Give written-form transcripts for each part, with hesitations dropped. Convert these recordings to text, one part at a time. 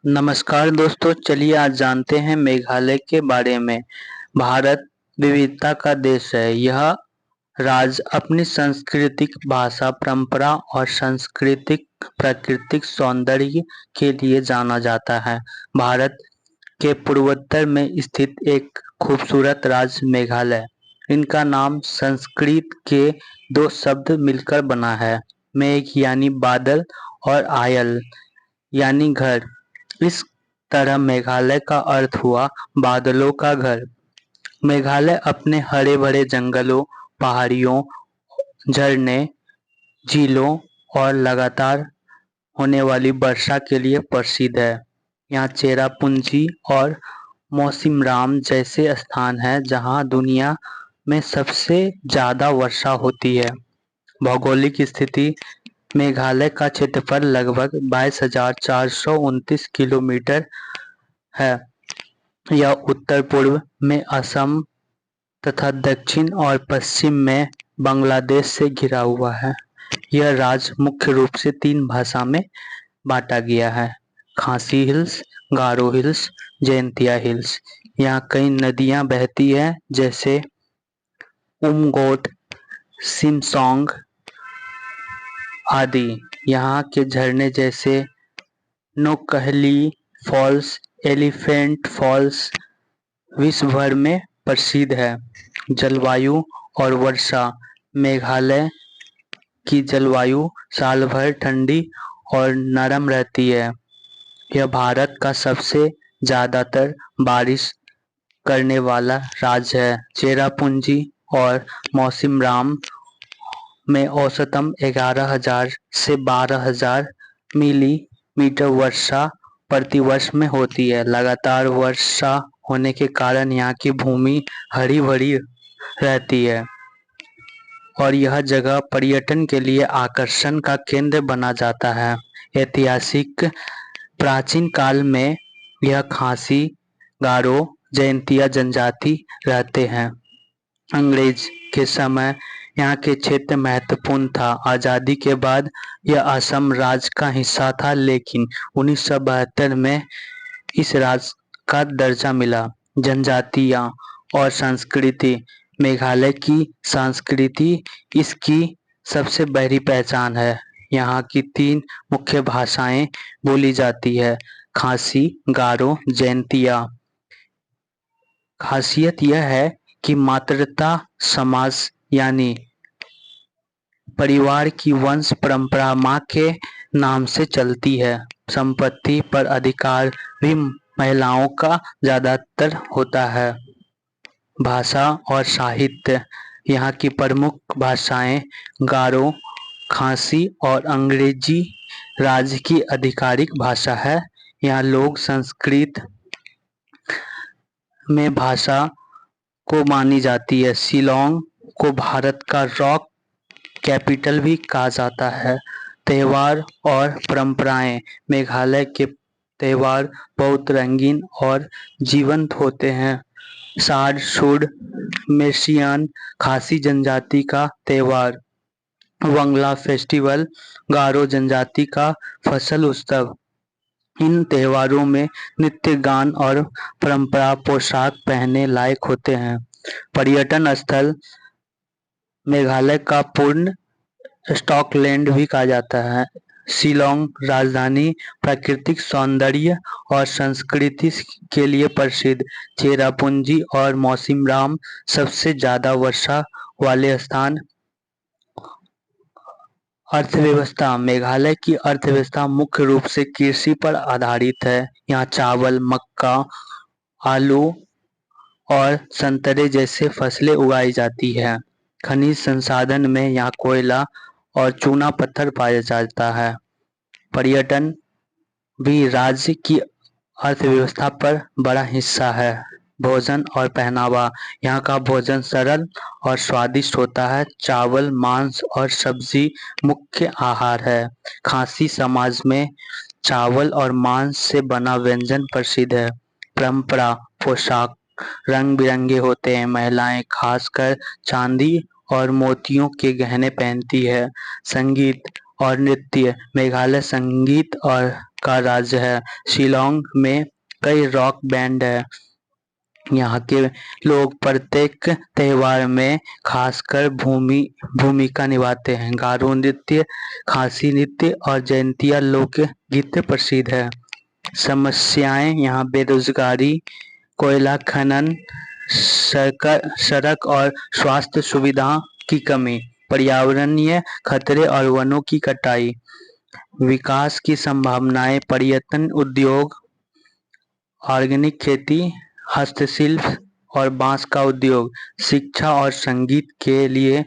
नमस्कार दोस्तों, चलिए आज जानते हैं मेघालय के बारे में। भारत विविधता का देश है। यह राज्य अपनी सांस्कृतिक भाषा, परंपरा और सांस्कृतिक प्राकृतिक सौंदर्य के लिए जाना जाता है। भारत के पूर्वोत्तर में स्थित एक खूबसूरत राज्य मेघालय। इनका नाम संस्कृत के दो शब्द मिलकर बना है, मेघ यानी बादल और आयल यानी घर। इस तरह मेघालय का अर्थ हुआ बादलों का घर। मेघालय अपने हरे भरे जंगलों, पहाड़ियों, झरने, झीलों और लगातार होने वाली वर्षा के लिए प्रसिद्ध है। यहाँ चेरापूंजी और मौसिनराम जैसे स्थान हैं जहाँ दुनिया में सबसे ज्यादा वर्षा होती है। भौगोलिक स्थिति: मेघालय का क्षेत्रफल लगभग 22,429 किलोमीटर है। यह उत्तर पूर्व में असम तथा दक्षिण और पश्चिम में बांग्लादेश से घिरा हुआ है। यह राज्य मुख्य रूप से 3 भाषा में बांटा गया है: खासी हिल्स, गारो हिल्स, जयंतिया हिल्स। यहाँ कई नदियाँ बहती हैं जैसे उमगोट, सिमसोंग आदि। यहाँ के झरने जैसे नोकहली फॉल्स, एलिफेंट फॉल्स विश्व भर में प्रसिद्ध है। जलवायु और वर्षा: मेघालय की जलवायु साल भर ठंडी और नरम रहती है। यह भारत का सबसे ज्यादातर बारिश करने वाला राज्य है। चेरापूंजी और मौसिनराम में औसतन 11,000 से 12,000 मिलीमीटर वर्षा प्रतिवर्ष में होती है। लगातार वर्षा होने के कारण यहाँ की भूमि हरी भरी रहती है और यह जगह पर्यटन के लिए आकर्षण का केंद्र बना जाता है। ऐतिहासिक: प्राचीन काल में यह खासी, गारो, जयंतिया जनजाति रहते हैं। अंग्रेज के समय यहाँ के क्षेत्र महत्वपूर्ण था। आजादी के बाद यह असम राज्य का हिस्सा था, लेकिन 1972 में इस राज्य का दर्जा मिला। जनजातियाँ और संस्कृति: मेघालय की संस्कृति इसकी सबसे बड़ी पहचान है। यहाँ की 3 मुख्य भाषाएं बोली जाती है: खासी, गारो, जयंतिया। खासियत यह है कि मातृता समाज यानी परिवार की वंश परंपरा माँ के नाम से चलती है। संपत्ति पर अधिकार भी महिलाओं का ज्यादातर होता है। भाषा और साहित्य: यहाँ की प्रमुख भाषाएं गारो, खासी और अंग्रेजी राज्य की आधिकारिक भाषा है। यहाँ लोग संस्कृत में भाषा को मानी जाती है। शिलोंग को भारत का रॉक कैपिटल भी कहा जाता है। त्योहार और परंपराएं: मेघालय के त्योहार बहुत रंगीन और जीवंत होते हैं। साड शुड मेसियन खासी जनजाति का त्योहार, वंगला फेस्टिवल गारो जनजाति का फसल उत्सव। इन त्योहारों में नृत्य, गान और परंपरा पोशाक पहनने लायक होते हैं। पर्यटन स्थल: मेघालय का पूर्ण स्कॉटलैंड भी कहा जाता है। शिलोंग राजधानी प्राकृतिक सौंदर्य और संस्कृति के लिए प्रसिद्ध। चेरापूंजी और मौसिनराम सबसे ज्यादा वर्षा वाले स्थान। अर्थव्यवस्था: मेघालय की अर्थव्यवस्था मुख्य रूप से कृषि पर आधारित है। यहाँ चावल, मक्का, आलू और संतरे जैसे फसलें उगाई जाती है। खनिज संसाधन में यहाँ कोयला और चूना पत्थर पाया जाता है। पर्यटन भी राज्य की अर्थव्यवस्था पर बड़ा हिस्सा है। भोजन और पहनावा: यहाँ का भोजन सरल और स्वादिष्ट होता है। चावल, मांस और सब्जी मुख्य आहार है। खासी समाज में चावल और मांस से बना व्यंजन प्रसिद्ध है। परंपरा: पोशाक रंग बिरंगे होते हैं। महिलाएं खासकर चांदी और मोतियों के गहने पहनती है। संगीत और नृत्य: मेघालय संगीत और का राज्य है। शिलोंग में कई रॉक बैंड है। यहाँ के लोग प्रत्येक त्योहार में खासकर भूमिका निभाते हैं। गारो नृत्य, खासी नृत्य और जयंतिया लोक गीत प्रसिद्ध है। समस्याएं यहाँ बेरोजगारी, कोयला खनन, सड़क और स्वास्थ्य सुविधा की कमी, पर्यावरणीय खतरे और वनों की कटाई। विकास की संभावनाएं पर्यटन उद्योग, ऑर्गेनिक खेती, हस्तशिल्प और बांस का उद्योग। शिक्षा और संगीत के लिए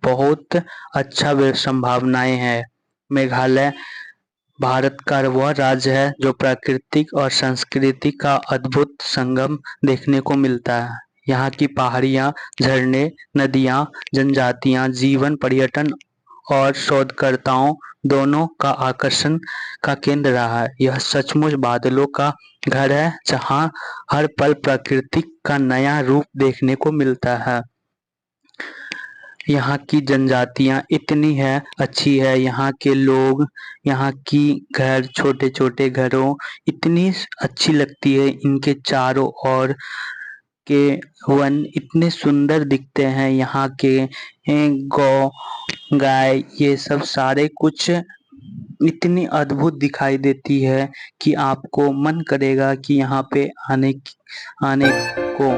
बहुत अच्छा संभावनाएं हैं। मेघालय भारत का वह राज्य है जो प्राकृतिक और संस्कृति का अद्भुत संगम देखने को मिलता है। यहाँ की पहाड़ियाँ, झरने, नदियाँ, जनजातियाँ, जीवन, पर्यटन और शोधकर्ताओं दोनों का आकर्षण का केंद्र रहा है। यह सचमुच बादलों का घर है जहाँ हर पल प्रकृति का नया रूप देखने को मिलता है। यहाँ की जनजातियाँ इतनी अच्छी है। यहाँ के लोग, यहाँ की घर, छोटे छोटे घरों इतनी अच्छी लगती है। इनके चारों ओर के वन इतने सुंदर दिखते हैं। यहाँ के गौ, गाय, ये सब सारे कुछ इतनी अद्भुत दिखाई देती है कि आपको मन करेगा कि यहाँ पे आने को।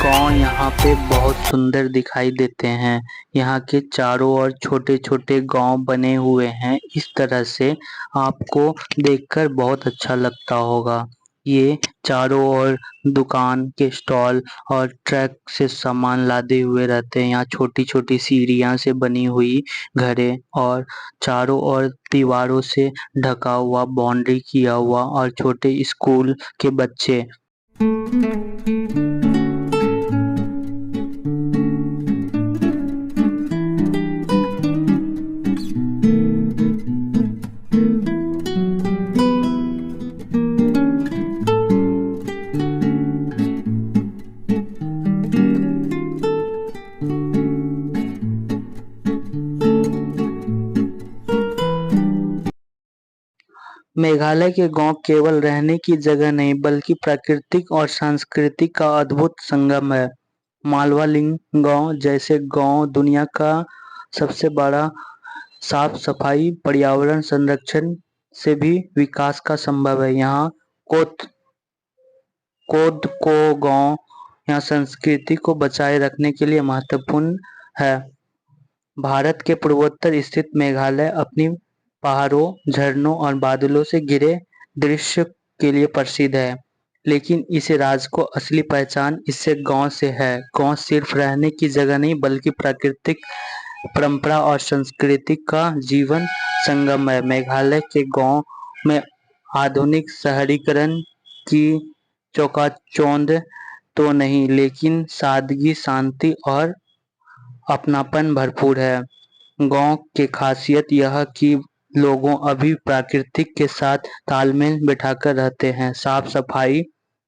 गांव यहाँ पे बहुत सुंदर दिखाई देते हैं। यहाँ के चारों ओर छोटे छोटे गांव बने हुए हैं। इस तरह से आपको देखकर बहुत अच्छा लगता होगा। ये चारों ओर दुकान के स्टॉल और ट्रक से सामान लादे हुए रहते हैं। यहाँ छोटी छोटी सीढ़ियाँ से बनी हुई घरें और चारों ओर दीवारों से ढका हुआ, बाउंड्री किया हुआ और छोटे स्कूल के बच्चे। मेघालय के गांव केवल रहने की जगह नहीं बल्कि प्राकृतिक और सांस्कृतिक का अद्भुत संगम है। मालवालिंग गांव जैसे गांव दुनिया का सबसे बड़ा साफ सफाई, पर्यावरण संरक्षण से भी विकास का संभव है। यहाँ कोड को गांव यहाँ संस्कृति को बचाए रखने के लिए महत्वपूर्ण है। भारत के पूर्वोत्तर स्थित मेघालय अपनी पहाड़ों, झरनों और बादलों से घिरे दृश्य के लिए प्रसिद्ध है। लेकिन इस राज्य को असली पहचान इससे गांव से है। गांव सिर्फ रहने की जगह नहीं बल्कि प्राकृतिक परंपरा और संस्कृति का जीवन संगम है। मेघालय के गांव में आधुनिक शहरीकरण की चौकाचौंध तो नहीं, लेकिन सादगी, शांति और अपनापन भरपूर है। गांव की खासियत यह कि लोगों अभी प्राकृतिक के साथ तालमेल बिठाकर रहते हैं। साफ सफाई,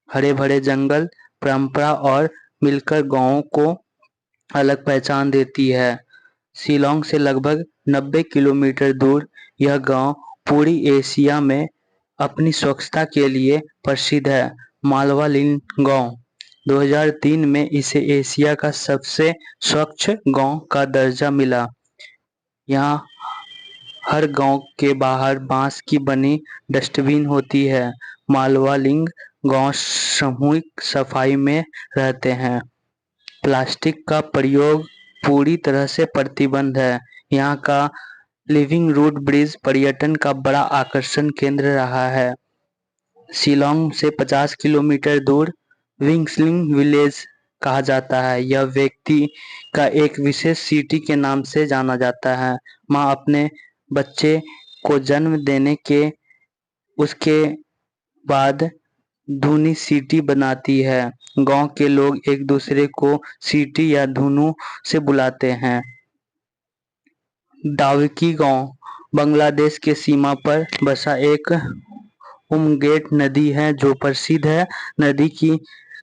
हरे भरे जंगल, परंपरा और मिलकर गांवों को अलग पहचान देती है। शिलोंग से लगभग 90 किलोमीटर दूर यह गांव पूरी एशिया में अपनी स्वच्छता के लिए प्रसिद्ध है। मालवालिंग गांव 2003 में इसे एशिया का सबसे स्वच्छ गांव का दर्जा मिला। यहाँ हर गांव के बाहर बांस की बनी डस्टबिन होती है। मालवालिंग गांव सामूहिक सफाई में रहते हैं। प्लास्टिक का प्रयोग पूरी तरह से प्रतिबंध है। यहाँ का लिविंग रूट ब्रिज पर्यटन का बड़ा आकर्षण केंद्र रहा है। शिलोंग से 50 किलोमीटर दूर विंगसलिंग विलेज कहा जाता है। यह व्यक्ति का एक विशेष सिटी के नाम से जाना जाता है। माँ अपने बच्चे को जन्म देने के उसके बाद धूनी सीटी बनाती है। गांव के लोग एक दूसरे को सीटी या धुनू से बुलाते हैं। डावकी गांव बांग्लादेश के सीमा पर बसा एक उमगेट नदी है जो प्रसिद्ध है। नदी की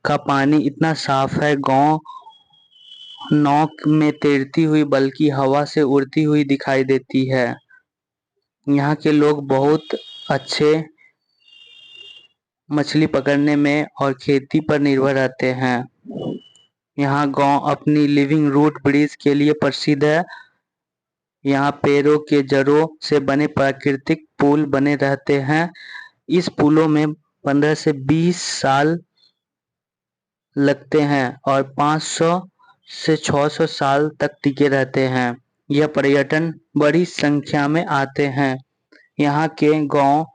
का पानी इतना साफ है, गांव नौक में तैरती हुई बल्कि हवा से उड़ती हुई दिखाई देती है। यहाँ के लोग बहुत अच्छे मछली पकड़ने में और खेती पर निर्भर रहते हैं। यहाँ गांव अपनी लिविंग रूट ब्रिज के लिए प्रसिद्ध है। यहाँ पेड़ों के जड़ों से बने प्राकृतिक पुल बने रहते हैं। इस पुलों में 15 से 20 साल लगते हैं और 500 से 600 साल तक टिके रहते हैं। यह पर्यटन बड़ी संख्या में आते हैं। यहाँ के गांव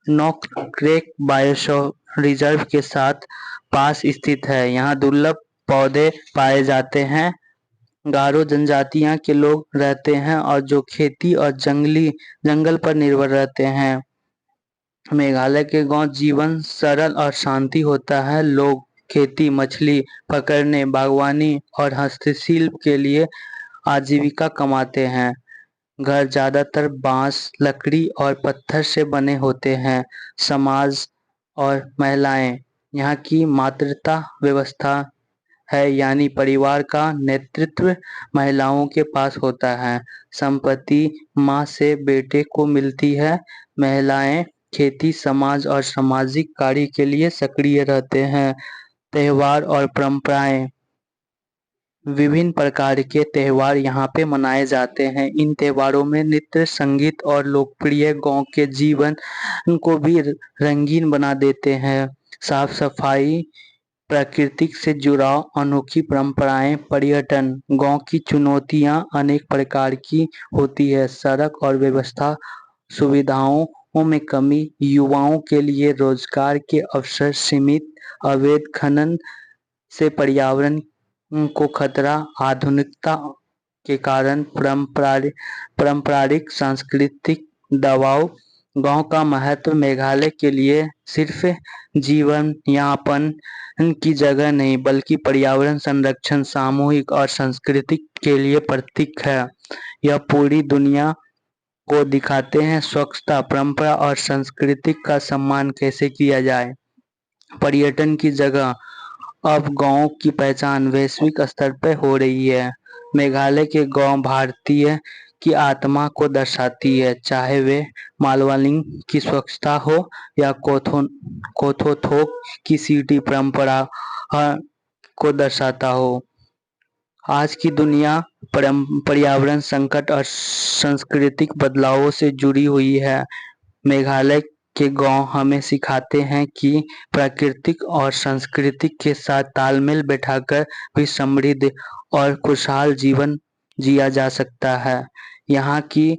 नॉक क्रेक बायोस्फीयर रिजर्व के साथ पास स्थित है। यहाँ दुर्लभ पौधे पाए जाते हैं। गारो जनजातियां के लोग रहते हैं और जो खेती और जंगल पर निर्भर रहते हैं। मेघालय के गांव जीवन सरल और शांति होता है। लोग खेती, मछली पकड़ने, बागवानी और हस्तशिल्प के लिए आजीविका कमाते हैं। घर ज्यादातर बांस, लकड़ी और पत्थर से बने होते हैं। समाज और महिलाएं यहाँ की मातृत्व व्यवस्था है, यानी परिवार का नेतृत्व महिलाओं के पास होता है। संपत्ति माँ से बेटे को मिलती है। महिलाएं खेती, समाज और सामाजिक कार्य के लिए सक्रिय रहते हैं। त्योहार और परंपराएं विभिन्न प्रकार के त्योहार यहाँ पे मनाए जाते हैं। इन त्योहारों में नृत्य, संगीत और लोकप्रिय गांव के जीवन को भी रंगीन बना देते हैं। साफ सफाई, प्रकृति से जुड़ाव, अनोखी परंपराएं, पर्यटन। गांव की चुनौतियां अनेक प्रकार की होती है। सड़क और व्यवस्था सुविधाओं में कमी, युवाओं के लिए रोजगार के अवसर सीमित, अवैध खनन से पर्यावरण को खतरा, आधुनिकता के कारण पारंपरिक सांस्कृतिक दबाव। गांव का महत्व मेघालय के लिए सिर्फ जीवन यापन की जगह नहीं बल्कि पर्यावरण संरक्षण, सामूहिक और सांस्कृतिक के लिए प्रतीक है। यह पूरी दुनिया को दिखाते हैं स्वच्छता, परंपरा और संस्कृति का सम्मान कैसे किया जाए। पर्यटन की जगह अब गांव की पहचान वैश्विक स्तर पर हो रही है। मेघालय के गांव भारतीय की आत्मा को दर्शाती है, चाहे वे मालवालिंग की स्वच्छता हो या कोथोथोक की सिटी परंपरा को दर्शाता हो। आज की दुनिया पर्यावरण संकट और सांस्कृतिक बदलावों से जुड़ी हुई है। मेघालय के गांव हमें सिखाते हैं कि प्राकृतिक और सांस्कृतिक के साथ तालमेल बैठाकर भी समृद्ध और खुशहाल जीवन जिया जा सकता है। यहाँ की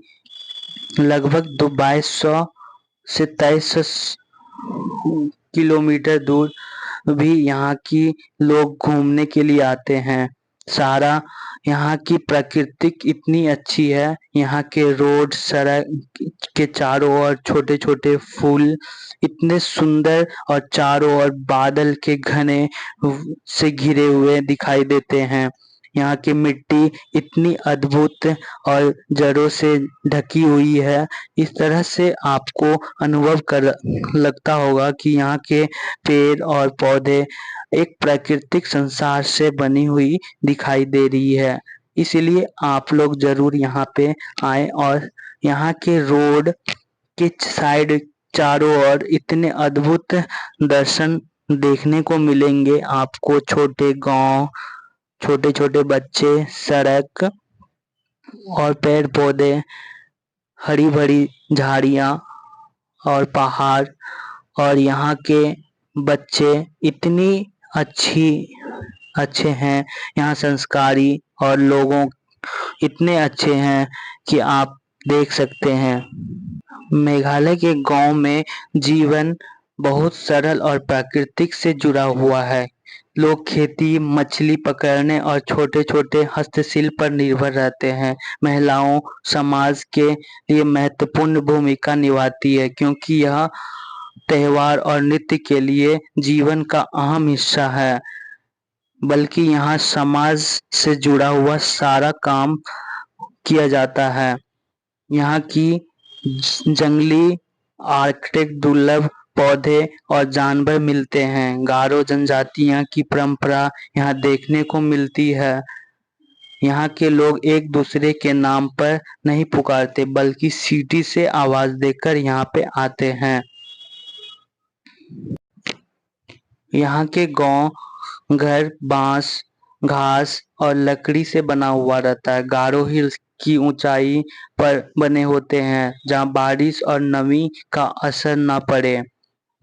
लगभग 2200 से 2300 किलोमीटर दूर भी यहाँ की लोग घूमने के लिए आते हैं। सारा यहाँ की प्रकृति इतनी अच्छी है। यहाँ के रोड, सड़क के चारों ओर छोटे छोटे फूल इतने सुंदर और चारों ओर बादल के घने से घिरे हुए दिखाई देते हैं। यहाँ की मिट्टी इतनी अद्भुत और जड़ों से ढकी हुई है। इस तरह से आपको अनुभव कर लगता होगा कि यहाँ के पेड़ और पौधे एक प्राकृतिक संसार से बनी हुई दिखाई दे रही है। इसलिए आप लोग जरूर यहाँ पे आए और यहाँ के रोड के साइड चारों ओर इतने अद्भुत दर्शन देखने को मिलेंगे आपको। छोटे गांव, छोटे छोटे बच्चे, सड़क और पेड़ पौधे, हरी भरी झाड़ियाँ और पहाड़, और यहाँ के बच्चे इतनी अच्छे हैं। यहाँ संस्कारी और लोगों इतने अच्छे हैं कि आप देख सकते हैं। मेघालय के गांव में जीवन बहुत सरल और प्राकृतिक से जुड़ा हुआ है। लोग खेती, मछली पकड़ने और छोटे छोटे हस्तशिल्प पर निर्भर रहते हैं। महिलाओं समाज के लिए महत्वपूर्ण भूमिका निभाती है, क्योंकि यह त्योहार और नृत्य के लिए जीवन का अहम हिस्सा है। बल्कि यहाँ समाज से जुड़ा हुआ सारा काम किया जाता है। यहाँ की जंगली आर्कटिक दुर्लभ पौधे और जानवर मिलते हैं। गारो जनजातियां की परंपरा यहाँ देखने को मिलती है। यहाँ के लोग एक दूसरे के नाम पर नहीं पुकारते, बल्कि सीटी से आवाज देकर यहाँ पे आते हैं। यहाँ के गांव घर बांस, घास और लकड़ी से बना हुआ रहता है। गारो हिल्स की ऊंचाई पर बने होते हैं, जहाँ बारिश और नमी का असर न पड़े।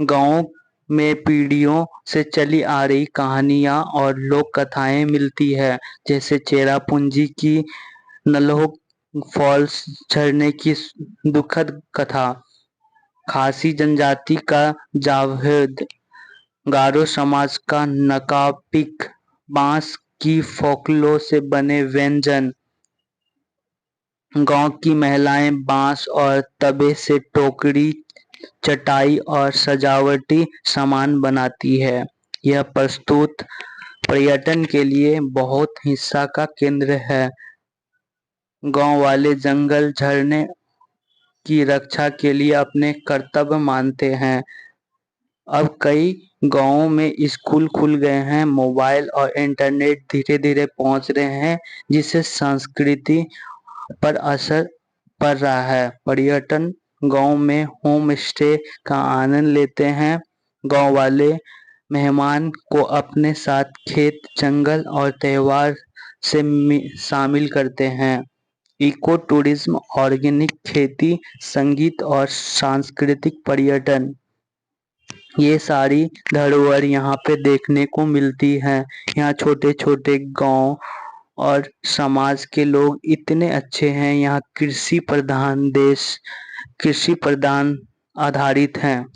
गांव में पीढ़ियों से चली आ रही कहानियां और लोक कथाएं मिलती है, जैसे चेरापूंजी की नल्होक फॉल्स झरने की दुखद कथा, खासी जनजाति का जावेद, गारो समाज का नकापिक, बांस की फोकलो से बने व्यंजन। गांव की महिलाएं बांस और तबे से टोकरी, चटाई और सजावटी सामान बनाती है। यह प्रस्तुत पर्यटन के लिए बहुत हिस्सा का केंद्र है। गांव वाले जंगल झरने की रक्षा के लिए अपने कर्तव्य मानते हैं। अब कई गांवों में स्कूल खुल गए हैं, मोबाइल और इंटरनेट धीरे धीरे पहुंच रहे हैं, जिससे संस्कृति पर असर पड़ रहा है। पर्यटन गांव में होम स्टे का आनंद लेते हैं। गांव वाले मेहमान को अपने साथ खेत, जंगल और त्योहार से शामिल करते हैं। इको टूरिज्म, ऑर्गेनिक खेती, संगीत और सांस्कृतिक पर्यटन, ये सारी धरोहर यहाँ पे देखने को मिलती है। यहाँ छोटे छोटे गांव और समाज के लोग इतने अच्छे हैं। यहाँ कृषि प्रधान देश, कृषि प्रधान आधारित हैं।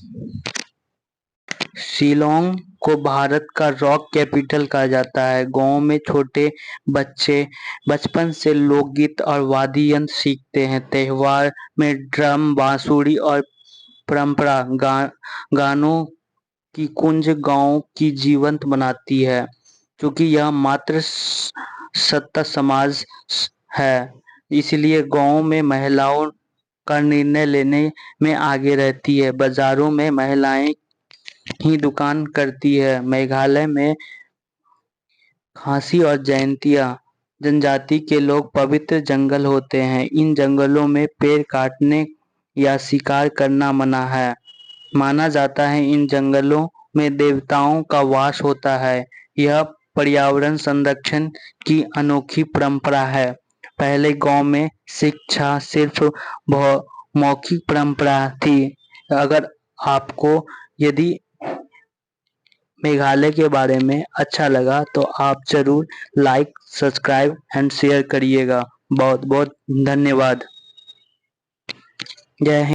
शिलोंग को भारत का रॉक कैपिटल कहा जाता है। गांव में छोटे बच्चे बचपन से लोकगीत और वाद्य यंत्र सीखते हैं। त्योहार में ड्रम, बांसुरी और परंपरा गानों की कुंज गांव की जीवंत बनाती है। क्योंकि यह मात्र सत्ता समाज है, इसलिए गांव में महिलाओं का निर्णय लेने में आगे रहती है। बाजारों में महिलाएं ही दुकान करती है। मेघालय में खासी और जयंतिया जनजाति के लोग पवित्र जंगल होते हैं। इन जंगलों में पेड़ काटने या शिकार करना मना है। माना जाता है इन जंगलों में देवताओं का वास होता है। यह पर्यावरण संरक्षण की अनोखी परंपरा है। पहले गांव में शिक्षा सिर्फ मौखिक परंपरा थी। अगर आपको यदि मेघालय के बारे में अच्छा लगा तो आप जरूर लाइक, सब्सक्राइब एंड शेयर करिएगा। बहुत बहुत धन्यवाद। जय हिंद।